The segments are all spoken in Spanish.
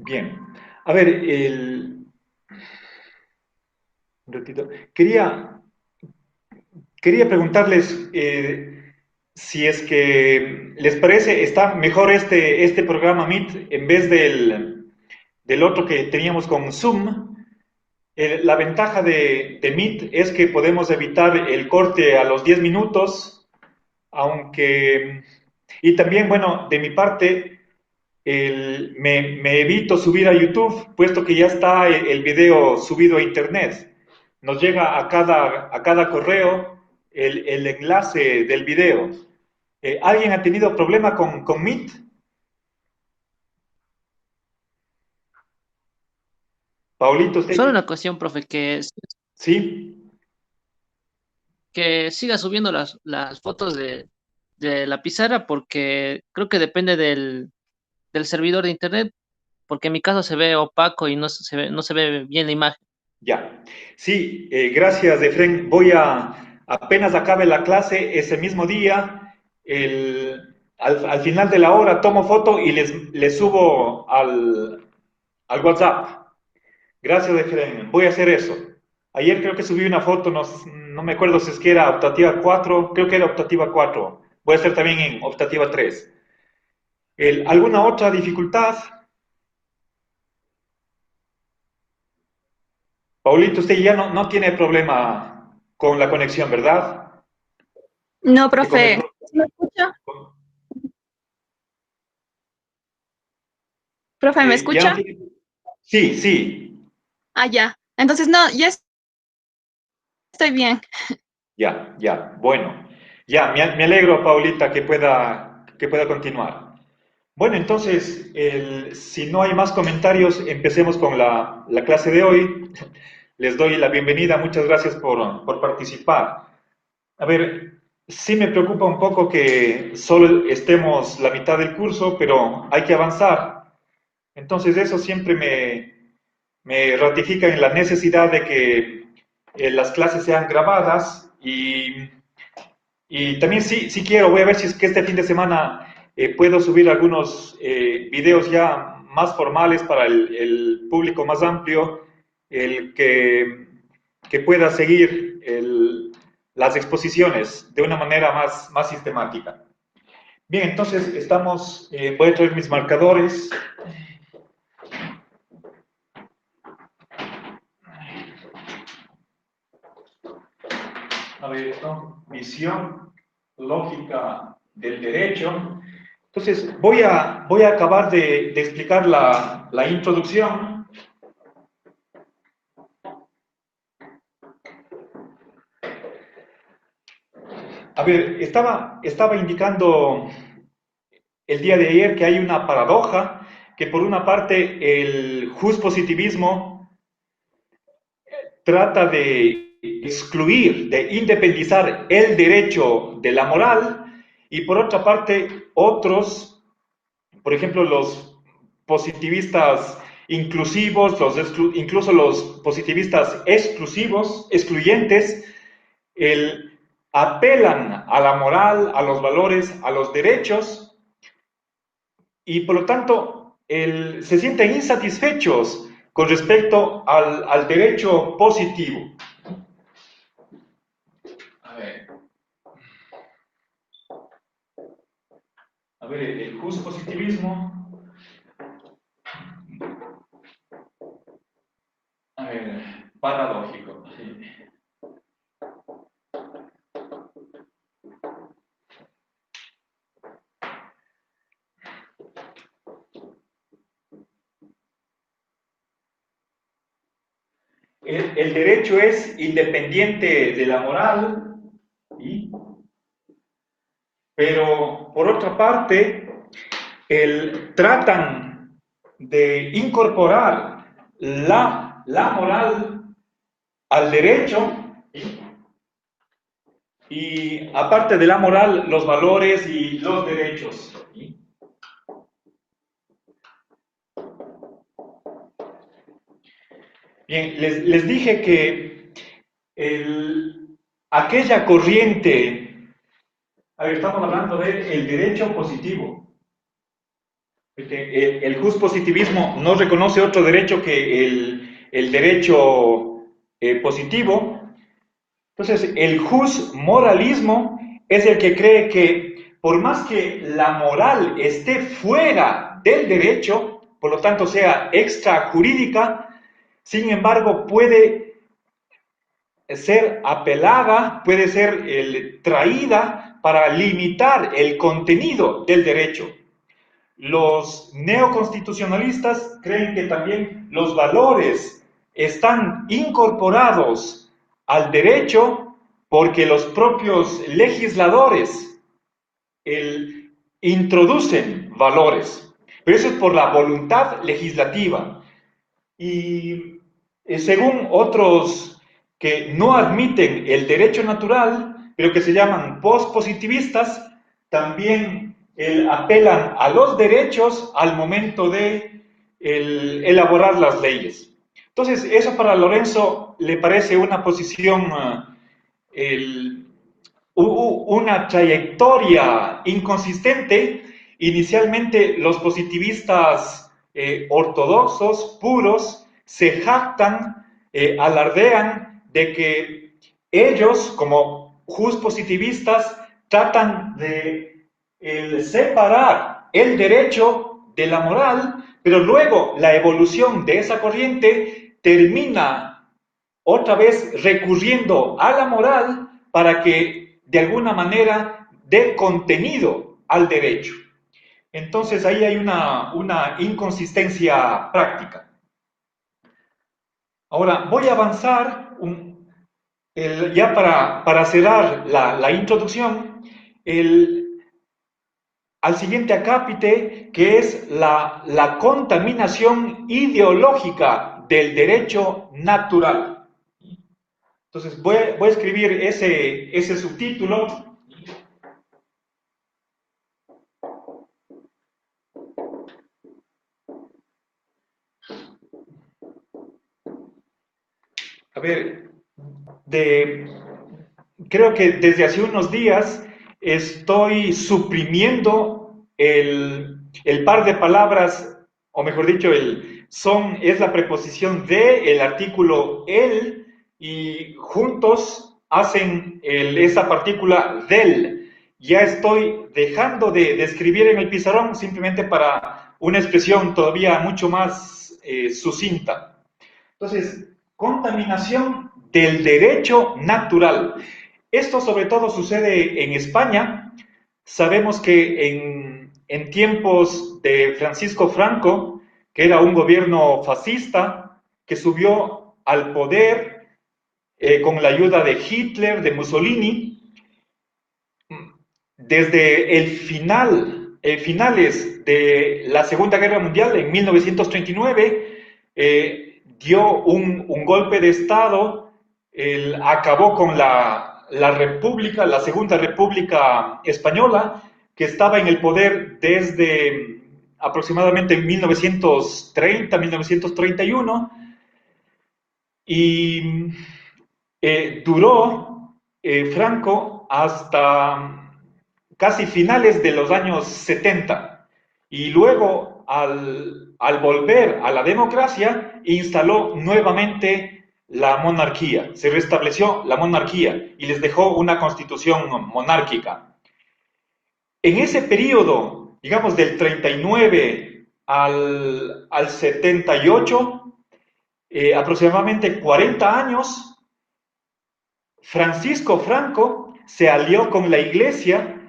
Bien. A ver, un ratito. Quería preguntarles si es que les parece, está mejor este programa Meet en vez del otro que teníamos con Zoom. La ventaja de Meet es que podemos evitar el corte a los 10 minutos, aunque... Y también, bueno, de mi parte, me evito subir a YouTube, puesto que ya está el video subido a Internet. Nos llega a cada correo el enlace del video. ¿Alguien ha tenido problema con Meet? Paulito, Solo ¿usted? una cuestión, profe, ¿Sí? que siga subiendo las fotos de la pizarra porque creo que depende del servidor de internet, porque en mi caso se ve opaco y no se ve bien la imagen. Ya. Sí, gracias, Efren. Apenas acabe la clase, ese mismo día, al final de la hora, tomo foto y les subo al WhatsApp. Gracias, Efren. Voy a hacer eso. Ayer creo que subí una foto, no me acuerdo si es que era optativa 4, creo que era optativa 4. Voy a hacer también en optativa 3. ¿Alguna otra dificultad? Paulito, usted ya no tiene problema con la conexión, ¿verdad? No, Con el, profe. ¿Sí me escucha? Profe, ¿me ya no escucha? tiene... Sí, sí, Ah, ya. Entonces, no, ya estoy bien. ya, bueno. Ya, me alegro, Paulita, que pueda continuar. Bueno, entonces, si no hay más comentarios, empecemos con la clase de hoy. Les doy la bienvenida, muchas gracias por participar. A ver, sí me preocupa un poco que solo estemos la mitad del curso, pero hay que avanzar. Entonces, eso siempre me ratifica en la necesidad de que las clases sean grabadas y también sí quiero, voy a ver si es que este fin de semana puedo subir algunos videos ya más formales para el público más amplio, el que pueda seguir las exposiciones de una manera más sistemática. Bien, entonces voy a traer mis marcadores. A ver, esto, visión lógica del derecho. Entonces, voy a acabar de explicar la introducción. A ver, estaba indicando el día de ayer que hay una paradoja, que por una parte el positivismo trata de excluir, de independizar el derecho de la moral, y por otra parte otros, por ejemplo, los positivistas inclusivos, incluso los positivistas excluyentes, apelan a la moral, a los valores, a los derechos, y por lo tanto se sienten insatisfechos con respecto al derecho positivo. A ver, el positivismo, a ver, paradójico. Sí. El derecho es independiente de la moral, ¿sí? Pero por otra parte, tratan de incorporar la moral al derecho, ¿sí? Y aparte de la moral, los valores y los derechos, ¿sí? Bien, les dije que aquella corriente, a ver, estamos hablando del derecho positivo. El positivismo no reconoce otro derecho que el derecho positivo. Entonces, el moralismo es el que cree que por más que la moral esté fuera del derecho, por lo tanto sea extrajurídica, sin embargo puede ser apelada, puede ser traída para limitar el contenido del derecho. Los neoconstitucionalistas creen que también los valores están incorporados al derecho porque los propios legisladores introducen valores, pero eso es por la voluntad legislativa. Y según otros que no admiten el derecho natural, pero que se llaman pospositivistas, también apelan a los derechos al momento de elaborar las leyes. Entonces, eso para Lorenzo le parece una posición, una trayectoria inconsistente. Inicialmente, los positivistas ortodoxos, puros, se jactan, alardean de que ellos, como positivistas, tratan de separar el derecho de la moral, pero luego la evolución de esa corriente termina otra vez recurriendo a la moral para que de alguna manera dé contenido al derecho. Entonces ahí hay una inconsistencia práctica. Ahora voy a avanzar ya para cerrar la introducción al siguiente acápite, que es la contaminación ideológica del derecho natural. Entonces voy a escribir ese subtítulo. A ver, creo que desde hace unos días estoy suprimiendo el par de palabras, o mejor dicho, es la preposición de, el artículo el, y juntos hacen esa partícula del. Ya estoy dejando de escribir en el pizarrón simplemente para una expresión todavía mucho más sucinta. Entonces, contaminación del derecho natural. Esto sobre todo sucede en España. Sabemos que en tiempos de Francisco Franco, que era un gobierno fascista, que subió al poder con la ayuda de Hitler, de Mussolini, desde finales de la Segunda Guerra Mundial, en 1939, dio un golpe de Estado, acabó con la República, la Segunda República Española, que estaba en el poder desde aproximadamente 1930, 1931, y duró Franco hasta casi finales de los años 70. Y luego, al volver a la democracia, instaló nuevamente la monarquía. Se restableció la monarquía y les dejó una constitución monárquica. En ese periodo, digamos del 39 al 78, aproximadamente 40 años, Francisco Franco se alió con la Iglesia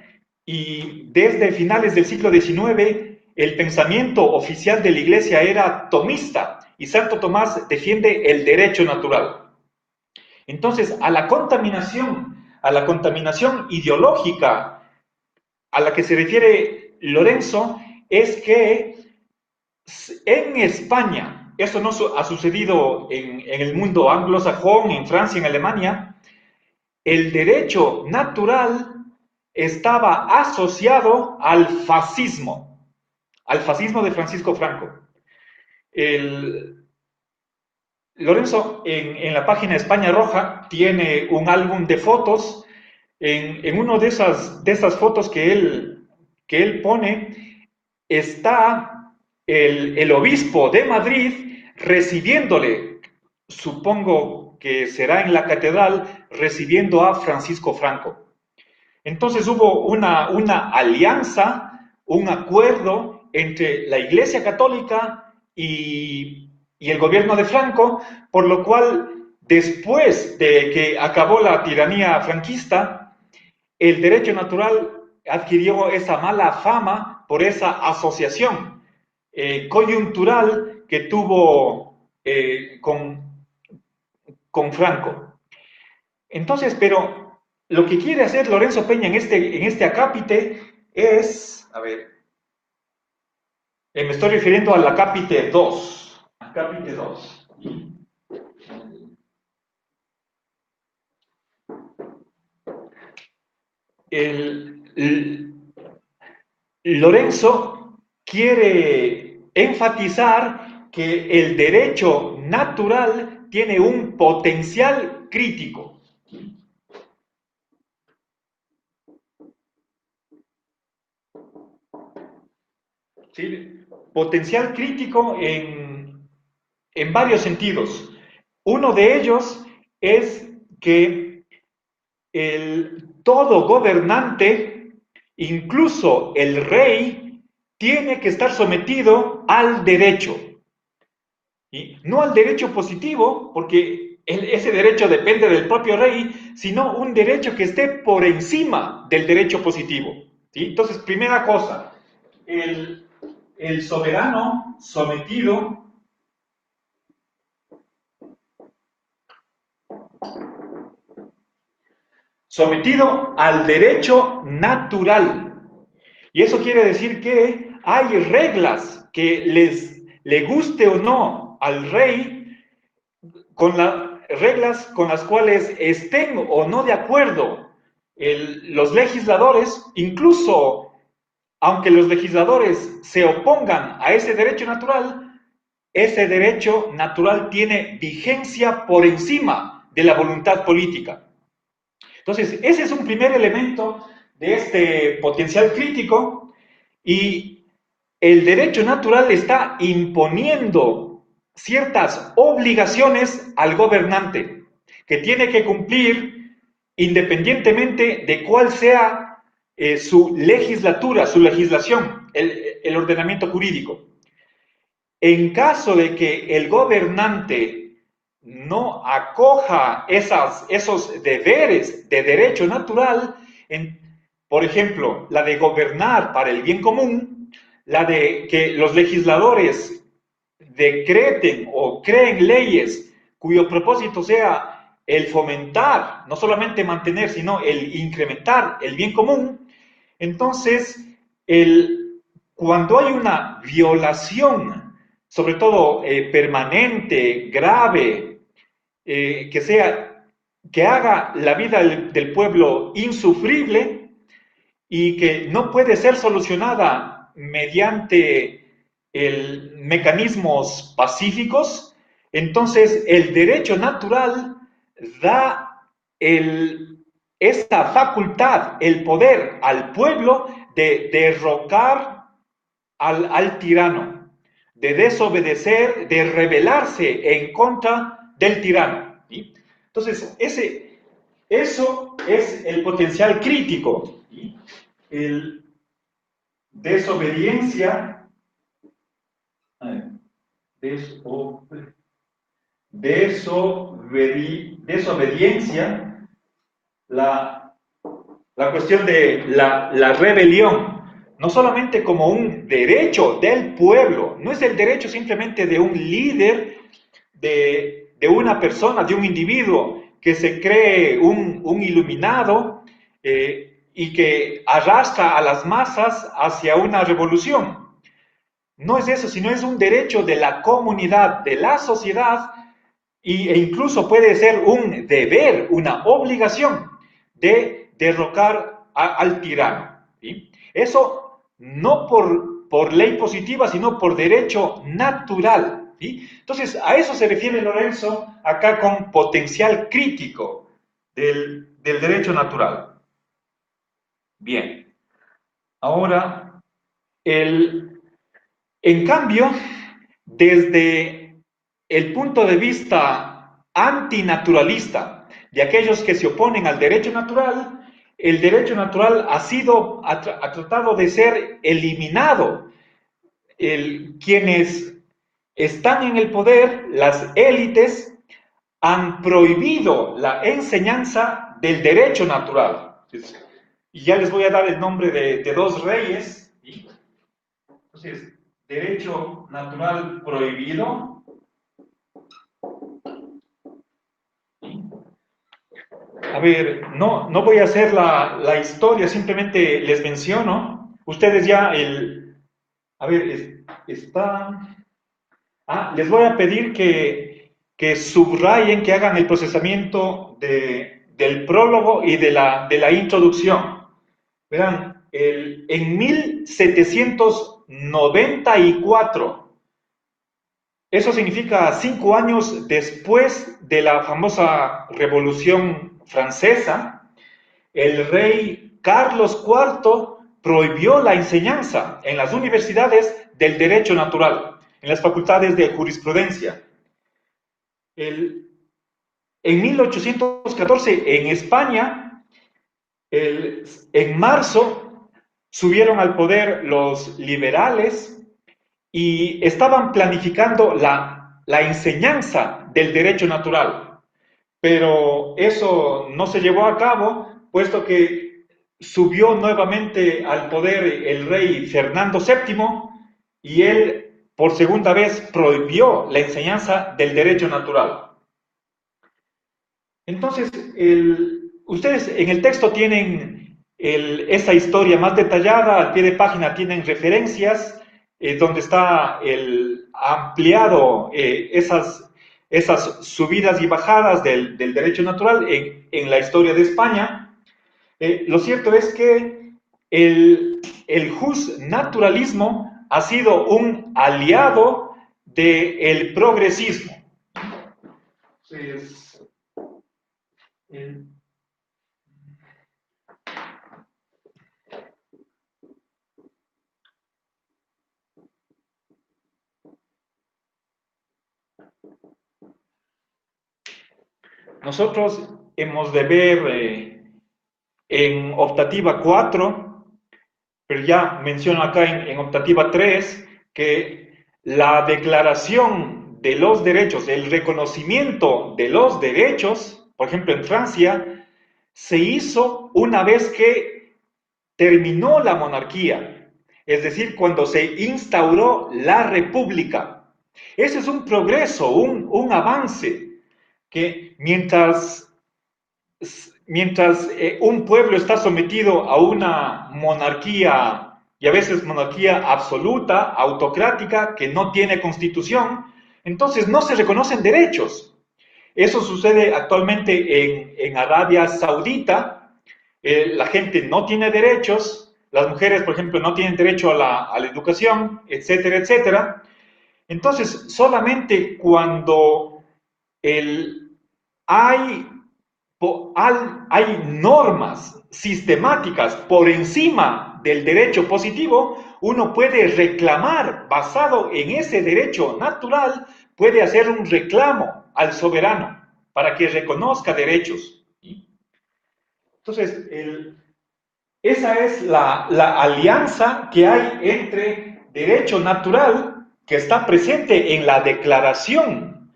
y desde finales del siglo XIX el pensamiento oficial de la Iglesia era tomista y Santo Tomás defiende el derecho natural. Entonces, a la contaminación ideológica a la que se refiere Lorenzo es que en España, esto no ha sucedido en el mundo anglosajón, en Francia, en Alemania, el derecho natural estaba asociado al fascismo de Francisco Franco. Lorenzo, en la página España Roja, tiene un álbum de fotos. En una de esas fotos que él pone, está el obispo de Madrid recibiéndole, supongo que será en la catedral, recibiendo a Francisco Franco. Entonces hubo una alianza, un acuerdo entre la Iglesia Católica y el gobierno de Franco, por lo cual después de que acabó la tiranía franquista, el derecho natural adquirió esa mala fama por esa asociación coyuntural que tuvo con Franco. Entonces, pero lo que quiere hacer Lorenzo Peña en este acápite es, a ver, me estoy refiriendo al acápite 2. Acápite 2. Lorenzo quiere enfatizar que el derecho natural tiene un potencial crítico. ¿Sí? Potencial crítico en varios sentidos. Uno de ellos es que todo gobernante, incluso el rey, tiene que estar sometido al derecho. ¿Sí? No al derecho positivo, porque ese derecho depende del propio rey, sino un derecho que esté por encima del derecho positivo. ¿Sí? Entonces, primera cosa, el soberano sometido al derecho natural. Y eso quiere decir que hay reglas que le guste o no al rey, con las reglas con las cuales estén o no de acuerdo los legisladores, incluso aunque los legisladores se opongan a ese derecho natural tiene vigencia por encima de la voluntad política. Entonces, ese es un primer elemento de este potencial crítico, y el derecho natural está imponiendo ciertas obligaciones al gobernante que tiene que cumplir independientemente de cuál sea su legislatura, su legislación, el ordenamiento jurídico. En caso de que el gobernante no acoja esos deberes de derecho natural, por ejemplo, la de gobernar para el bien común, la de que los legisladores decreten o creen leyes cuyo propósito sea el fomentar, no solamente mantener, sino el incrementar el bien común, entonces, cuando hay una violación, sobre todo permanente, grave, que haga la vida del pueblo insufrible y que no puede ser solucionada mediante mecanismos pacíficos, entonces el derecho natural da esta facultad, el poder al pueblo de derrocar al tirano, de desobedecer, de rebelarse en contra del tirano. ¿Sí? Entonces, eso es el potencial crítico. ¿Sí? El desobediencia, desobediencia, la cuestión de la rebelión, no solamente como un derecho del pueblo, no es el derecho simplemente de un líder, de una persona, de un individuo que se cree un iluminado y que arrastra a las masas hacia una revolución. No es eso, sino es un derecho de la comunidad, de la sociedad, e incluso puede ser un deber, una obligación de derrocar al tirano. ¿Sí? Eso no por ley positiva, sino por derecho natural. ¿Sí? Entonces, a eso se refiere Lorenzo acá con potencial crítico del derecho natural. Bien. Ahora, En cambio, desde el punto de vista antinaturalista de aquellos que se oponen al derecho natural, el derecho natural ha tratado de ser eliminado. Quienes están en el poder, las élites, han prohibido la enseñanza del derecho natural. Y ya les voy a dar el nombre de dos reyes. Entonces, derecho natural prohibido. A ver, no voy a hacer la historia, simplemente les menciono. Ustedes ya a ver, está... les voy a pedir que subrayen, que hagan el procesamiento del prólogo y de la introducción. Verán, en 1794, eso significa 5 años después de la famosa Revolución Francesa, el rey Carlos IV prohibió la enseñanza en las universidades del derecho natural, en las facultades de jurisprudencia. En 1814, en España, en marzo, subieron al poder los liberales y estaban planificando la enseñanza del derecho natural. Pero eso no se llevó a cabo, puesto que subió nuevamente al poder el rey Fernando VII y él por segunda vez prohibió la enseñanza del derecho natural. Entonces, ustedes en el texto tienen esa historia más detallada, al pie de página tienen referencias donde está ampliado esas subidas y bajadas del derecho natural en la historia de España. Lo cierto es que el justnaturalismo ha sido un aliado del progresismo. Entonces, nosotros hemos de ver en optativa 4, pero ya menciono acá en optativa 3, que la declaración de los derechos, el reconocimiento de los derechos, por ejemplo en Francia, se hizo una vez que terminó la monarquía, es decir, cuando se instauró la república. Ese es un progreso, un avance, que mientras un pueblo está sometido a una monarquía, y a veces monarquía absoluta, autocrática, que no tiene constitución, entonces no se reconocen derechos. Eso sucede actualmente en Arabia Saudita. La gente no tiene derechos, las mujeres, por ejemplo, no tienen derecho a la educación, etcétera, etcétera. Entonces, solamente cuando hay hay normas sistemáticas por encima del derecho positivo, uno puede reclamar, basado en ese derecho natural, puede hacer un reclamo al soberano para que reconozca derechos. Entonces, esa es la alianza que hay entre derecho natural, que está presente en la Declaración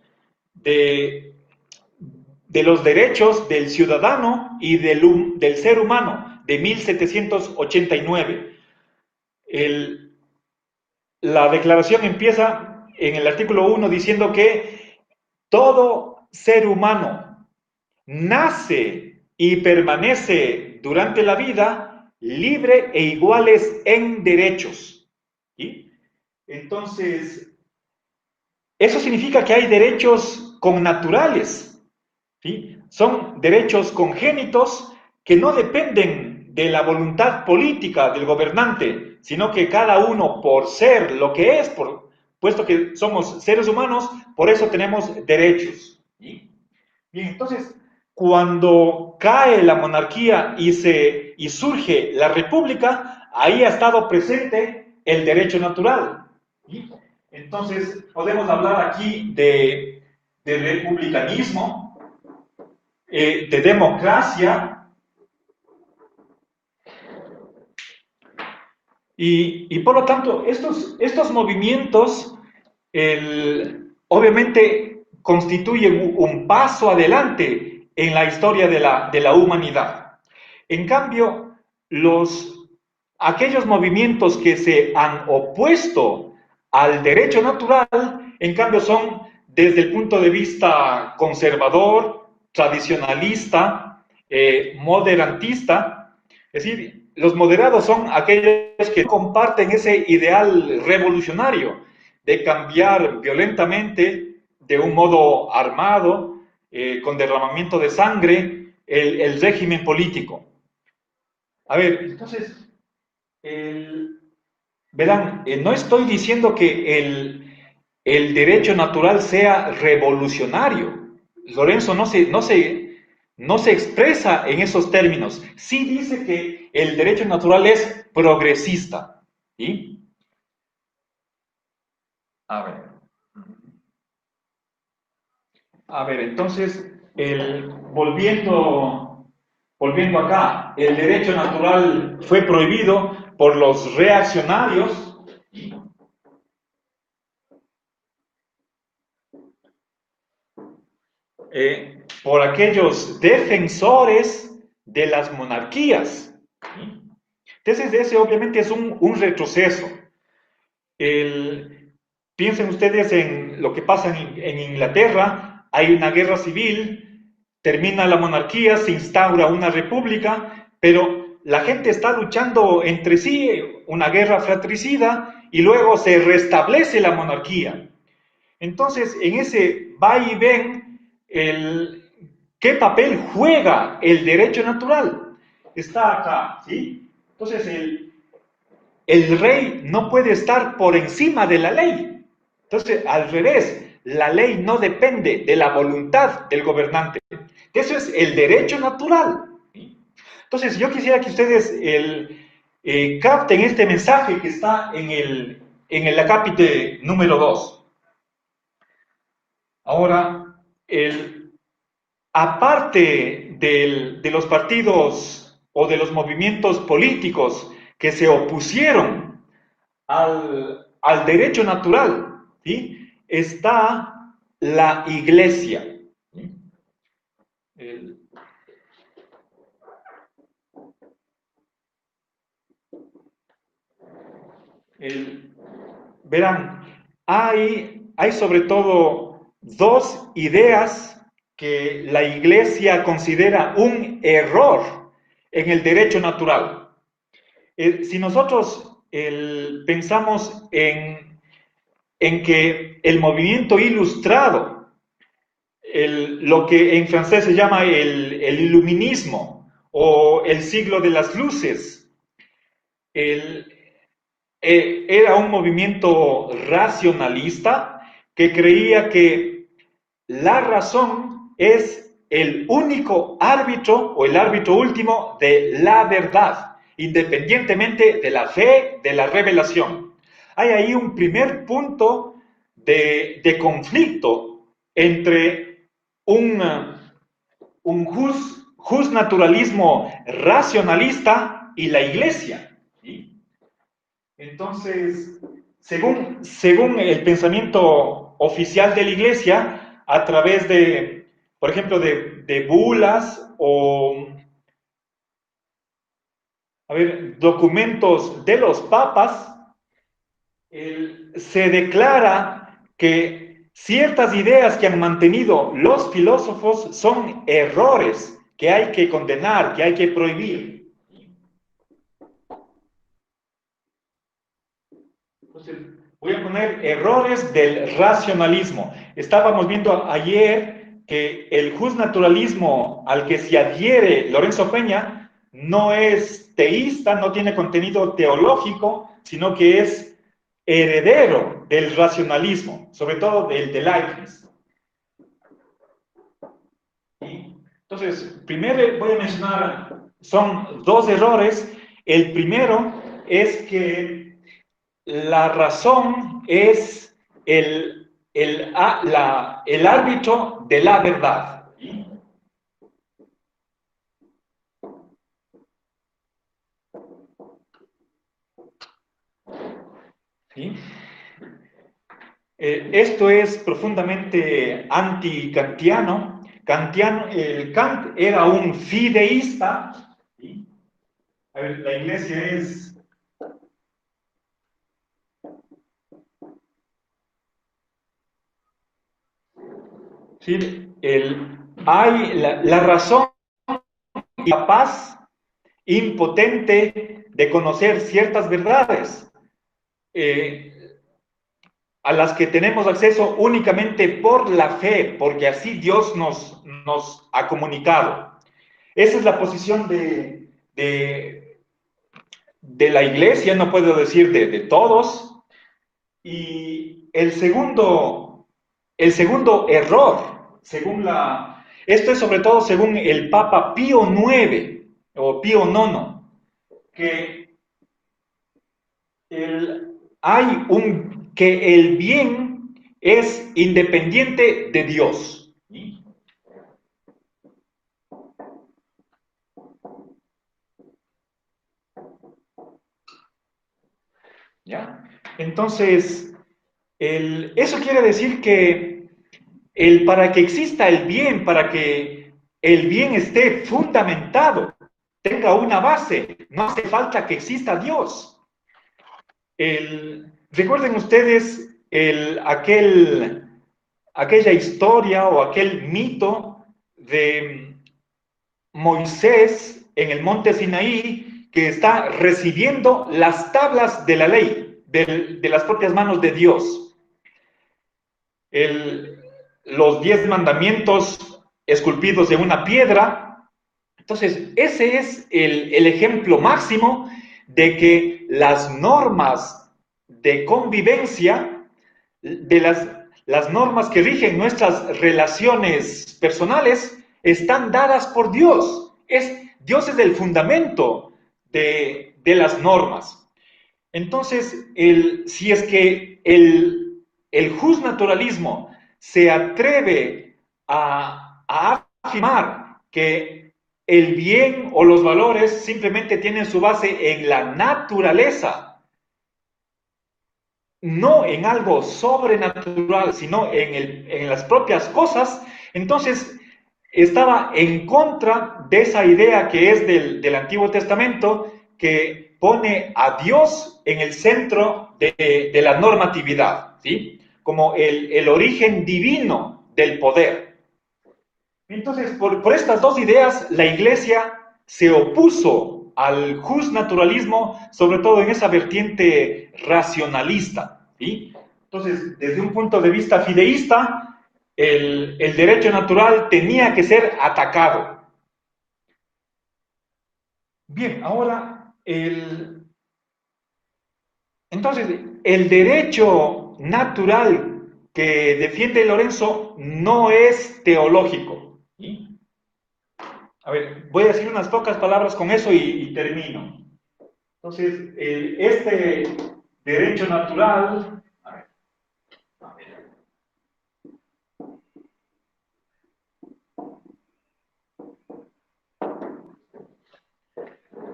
de los derechos del ciudadano y del ser humano de 1789. La declaración empieza en el artículo 1 diciendo que todo ser humano nace y permanece durante la vida libre e iguales en derechos. ¿Sí? Entonces, eso significa que hay derechos connaturales. ¿Sí? Son derechos congénitos que no dependen de la voluntad política del gobernante, sino que cada uno, por ser lo que es, puesto que somos seres humanos, por eso tenemos derechos. ¿Sí? Bien, entonces, cuando cae la monarquía y surge la república, ahí ha estado presente el derecho natural. ¿sí? Entonces, podemos hablar aquí de republicanismo, de democracia, y por lo tanto, estos movimientos obviamente constituyen un paso adelante en la historia de la humanidad. En cambio, aquellos movimientos que se han opuesto al derecho natural, en cambio son desde el punto de vista conservador, tradicionalista, moderantista. Es decir, los moderados son aquellos que comparten ese ideal revolucionario de cambiar violentamente, de un modo armado, con derramamiento de sangre, el régimen político. A ver, entonces, verán, no estoy diciendo que el derecho natural sea revolucionario. Lorenzo no se expresa en esos términos. Sí dice que el derecho natural es progresista. ¿Sí? A ver. A ver, entonces, volviendo acá, el derecho natural fue prohibido por los reaccionarios, por aquellos defensores de las monarquías. Entonces, ese obviamente es un retroceso. Piensen ustedes en lo que pasa en Inglaterra, hay una guerra civil, termina la monarquía, se instaura una república, pero la gente está luchando entre sí, una guerra fratricida, y luego se restablece la monarquía. Entonces, en ese va y ven, ¿qué papel juega el derecho natural? Está acá, ¿sí? Entonces, el rey no puede estar por encima de la ley. Entonces, al revés, la ley no depende de la voluntad del gobernante. Eso es el derecho natural. Entonces, yo quisiera que ustedes capten este mensaje que está en el acápite número 2. Ahora, aparte de los partidos o de los movimientos políticos que se opusieron al derecho natural, ¿sí? Está la iglesia. ¿Sí? Verán, hay sobre todo dos ideas que la iglesia considera un error en el derecho natural. Si nosotros pensamos en que el movimiento ilustrado, lo que en francés se llama el iluminismo o el siglo de las luces, era un movimiento racionalista que creía que la razón es el único árbitro o el árbitro último de la verdad, independientemente de la fe, de la revelación. Hay ahí un primer punto de conflicto entre un justnaturalismo racionalista y la iglesia. ¿Sí? Entonces, según el pensamiento oficial de la iglesia, a través de, por ejemplo, de bulas o, documentos de los papas, se declara que ciertas ideas que han mantenido los filósofos son errores que hay que condenar, que hay que prohibir. Entonces, voy a poner errores del racionalismo. Estábamos viendo ayer que el justnaturalismo al que se adhiere Lorenzo Peña no es teísta, no tiene contenido teológico, sino que es heredero del racionalismo, sobre todo del de Leibniz. Entonces, primero voy a mencionar, son dos errores. El primero es que la razón es el árbitro de la verdad. ¿Sí? Esto es profundamente antikantiano. Kant era un fideísta. ¿Sí? A ver, la iglesia es... ¿Sí? Hay la razón y la paz impotente de conocer ciertas verdades. A las que tenemos acceso únicamente por la fe, porque así Dios nos ha comunicado. Esa es la posición de la iglesia, no puedo decir de todos. Y el segundo error, esto es sobre todo según el Papa Pío IX o Pío IX, que que el bien es independiente de Dios. ¿Ya? Entonces, eso quiere decir que para que exista el bien, para que el bien esté fundamentado, tenga una base, no hace falta que exista Dios. Recuerden ustedes aquella historia o aquel mito de Moisés en el monte Sinaí, que está recibiendo las tablas de la ley, de las propias manos de Dios. Los 10 mandamientos esculpidos en una piedra. Entonces, ese es el ejemplo máximo de que las normas de convivencia, de las normas que rigen nuestras relaciones personales, están dadas por Dios. Dios es el fundamento de las normas. Entonces, si es que el justnaturalismo se atreve a afirmar que el bien o los valores simplemente tienen su base en la naturaleza, no en algo sobrenatural, sino en las propias cosas, entonces estaba en contra de esa idea que es del Antiguo Testamento, que pone a Dios en el centro de la normatividad, ¿sí? Como el origen divino del poder. Entonces, por estas dos ideas, la Iglesia se opuso al justnaturalismo, sobre todo en esa vertiente racionalista, ¿sí? Entonces, desde un punto de vista fideísta, el derecho natural tenía que ser atacado. Bien, ahora, entonces, el derecho natural que defiende Lorenzo no es teológico, ¿sí? A ver, voy a decir unas pocas palabras con eso y termino. Entonces, este derecho natural, a ver,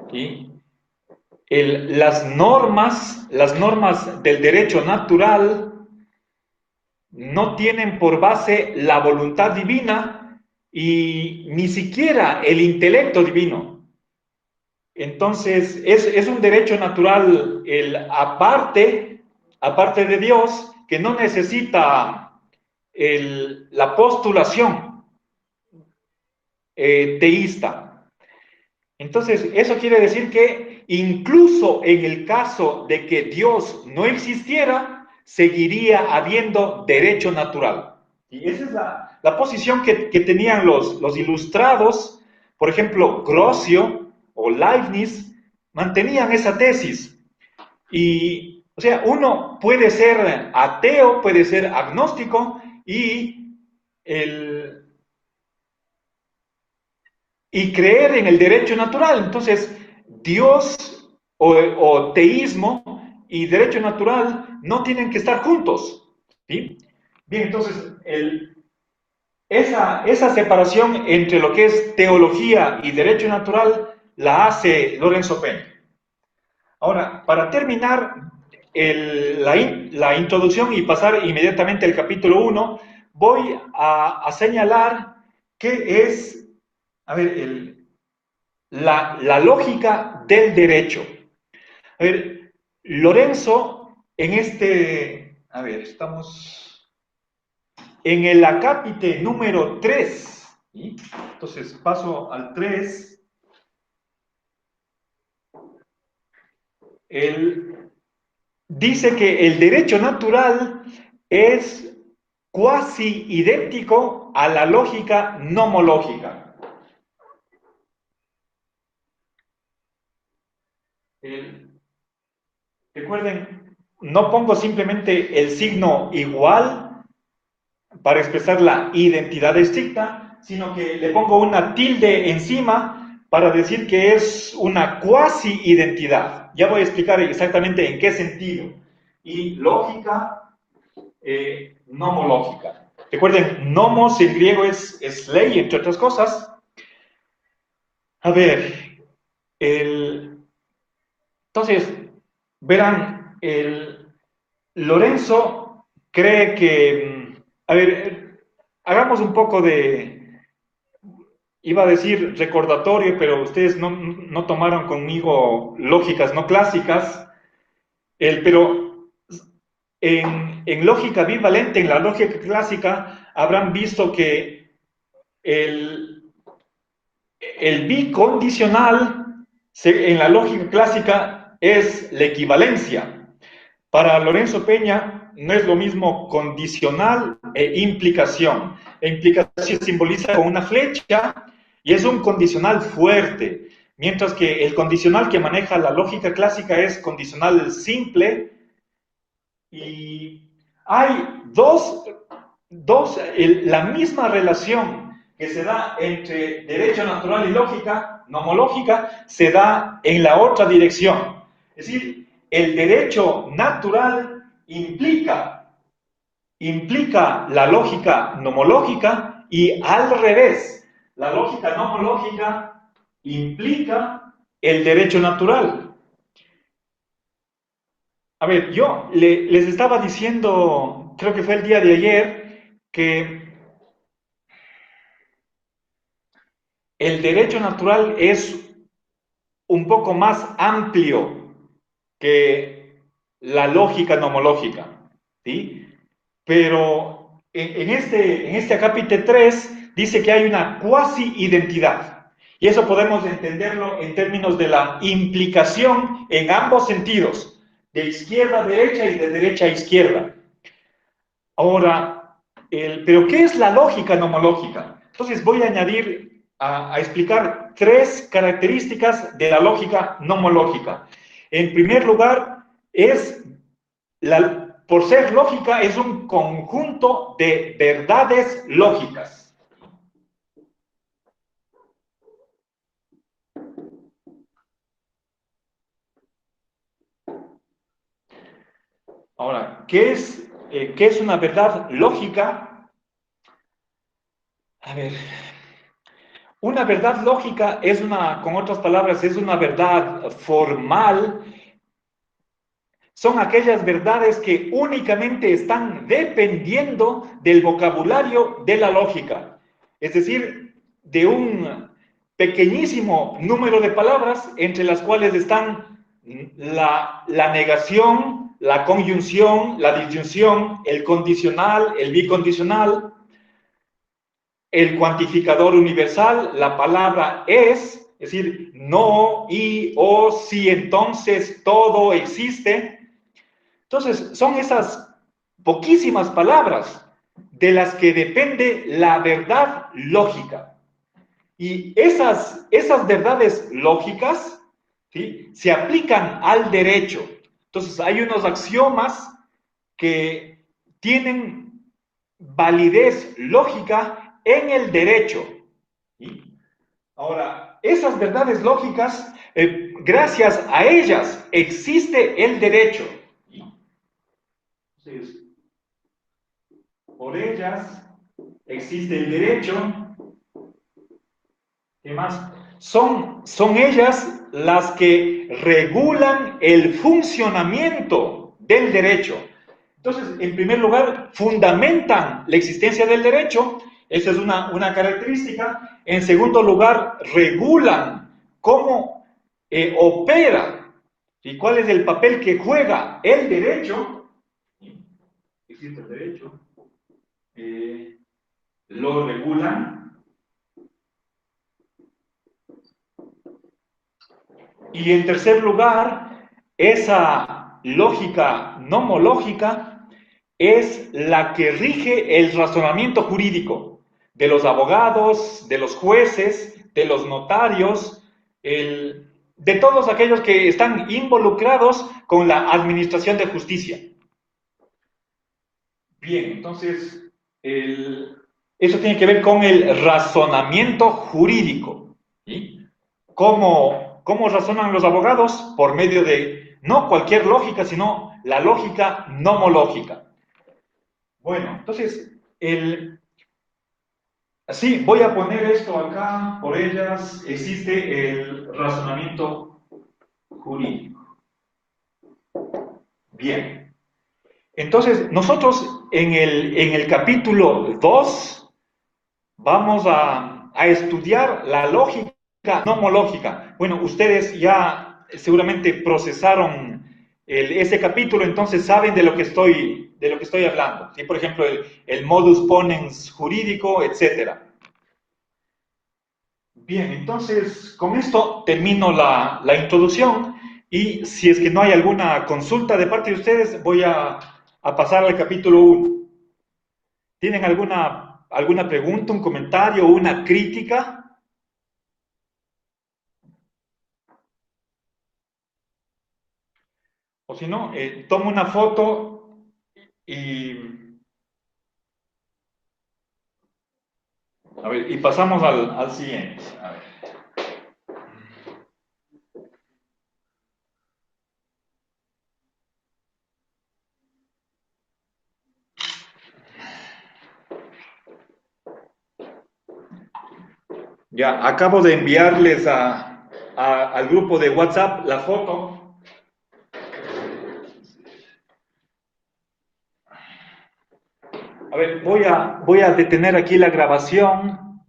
¿sí? Las normas del derecho natural no tienen por base la voluntad divina y ni siquiera el intelecto divino. Entonces, es un derecho natural aparte de Dios, que no necesita la postulación teísta. Entonces, eso quiere decir que incluso en el caso de que Dios no existiera, seguiría habiendo derecho natural. Y esa es la posición que tenían los ilustrados. Por ejemplo, Grocio o Leibniz mantenían esa tesis. Y, o sea, uno puede ser ateo, puede ser agnóstico y creer en el derecho natural. Entonces, Dios o teísmo y derecho natural no tienen que estar juntos. ¿Sí? Bien, entonces, esa separación entre lo que es teología y derecho natural la hace Lorenzo Peña. Ahora, para terminar la introducción y pasar inmediatamente al capítulo 1, voy a señalar qué es, a ver, la lógica del derecho. A ver, Lorenzo, a ver, estamos en el acápite número 3, ¿sí? Entonces paso al 3. Él dice que el derecho natural es cuasi idéntico a la lógica nomológica. Recuerden, no pongo simplemente el signo igual para expresar la identidad estricta, sino que le pongo una tilde encima para decir que es una cuasi identidad. Ya voy a explicar exactamente en qué sentido. Y lógica, nomológica. Recuerden, nomos en griego es ley, entre otras cosas. A ver, entonces, verán, Lorenzo cree que, a ver, hagamos un poco iba a decir recordatorio, pero ustedes no tomaron conmigo lógicas no clásicas, pero en lógica bivalente, en la lógica clásica, habrán visto que el bicondicional en la lógica clásica es la equivalencia. Para Lorenzo Peña no es lo mismo condicional e implicación. La implicación se simboliza con una flecha y es un condicional fuerte, mientras que el condicional que maneja la lógica clásica es condicional simple. Y hay la misma relación que se da entre derecho natural y lógica nomológica se da en la otra dirección. Es decir, el derecho natural implica la lógica nomológica y al revés, la lógica nomológica implica el derecho natural. A ver, yo les estaba diciendo, creo que fue el día de ayer, que el derecho natural es un poco más amplio que la lógica nomológica, ¿sí? Pero en este acápite 3 dice que hay una cuasi identidad. Y eso podemos entenderlo en términos de la implicación en ambos sentidos, de izquierda a derecha y de derecha a izquierda. Ahora, ¿pero qué es la lógica nomológica? Entonces voy a añadir, a explicar 3 características de la lógica nomológica. En primer lugar, por ser lógica, es un conjunto de verdades lógicas. Ahora, ¿qué es una verdad lógica? A ver, una verdad lógica es con otras palabras, es una verdad formal. Son aquellas verdades que únicamente están dependiendo del vocabulario de la lógica. Es decir, de un pequeñísimo número de palabras entre las cuales están la negación, la conjunción, la disyunción, el condicional, el bicondicional, el cuantificador universal, la palabra es decir, no, y, o, si, entonces, todo existe. Entonces, son esas poquísimas palabras de las que depende la verdad lógica. Y esas verdades lógicas, ¿sí?, se aplican al derecho. Entonces, hay unos axiomas que tienen validez lógica en el derecho. ¿Sí? Ahora, esas verdades lógicas, gracias a ellas existe el derecho. por ellas existe el derecho. ¿Qué más? Son ellas las que regulan el funcionamiento del derecho. Entonces, en primer lugar, fundamentan la existencia del derecho, esa es una característica. En segundo lugar, regulan cómo opera y cuál es el papel que juega el derecho. Existe el derecho, lo regulan. Y en tercer lugar, esa lógica nomológica es la que rige el razonamiento jurídico de los abogados, de los jueces, de los notarios, de todos aquellos que están involucrados con la administración de justicia. Bien, entonces, eso tiene que ver con el razonamiento jurídico. ¿Sí? ¿Cómo razonan los abogados? Por medio de no cualquier lógica, sino la lógica nomológica. Bueno, entonces, sí, voy a poner esto acá, por ellas existe el razonamiento jurídico. Bien, entonces nosotros en el capítulo 2 vamos a estudiar la lógica nomológica. Bueno, ustedes ya seguramente procesaron ese capítulo, entonces saben de lo que estoy hablando. ¿Sí? Por ejemplo, el modus ponens jurídico, etc. Bien, entonces con esto termino la introducción y si es que no hay alguna consulta de parte de ustedes, voy a pasar al capítulo 1. ¿Tienen alguna pregunta, un comentario, una crítica? O si no, tomo una foto y pasamos al siguiente. A ver. Ya, acabo de enviarles al grupo de WhatsApp la foto. A ver, voy a detener aquí la grabación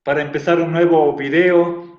para empezar un nuevo video.